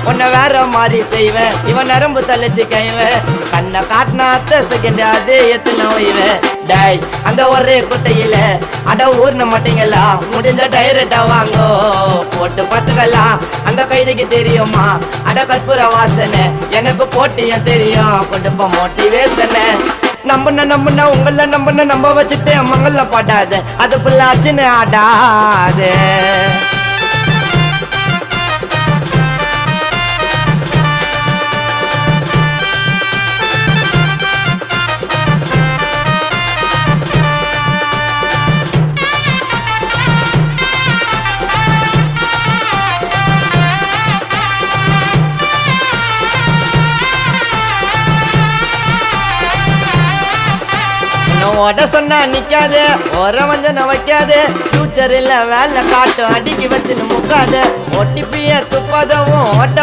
உன்னை வேற மாதிரி செய்வேன் இவன் நரம்பு தள்ளிச்சு கைவேன் கண்ணை காட்டினா அத்த செகண்ட் அது எத்தனை ஒய்வேன் டேய் அந்த ஒரே குட்டையில அட ஊர்ன மாட்டீங்களா முடிஞ்ச டைரக்டா வாங்கோ போட்டு பார்த்துக்கலாம் அந்த கைதிக்கு தெரியுமா அட கற்பூர வாசனை எனக்கு போட்டியும் தெரியும் கொடுப்ப மோட்டிவேஷனை நம்புன உங்கள நம்ப வச்சுட்டு மங்கள பாடாத அது புள்ளாச்சுன்னு ஆடாது ஓட சொன்னா நிக்காது ஒரு வஞ்சன வைக்காது ஃபியூச்சர் இல்ல வேலை காட்டும் அடிக்கி வச்சுன்னு முக்காது ஓட்டிப்பிய துப்பாதவும் ஓட்ட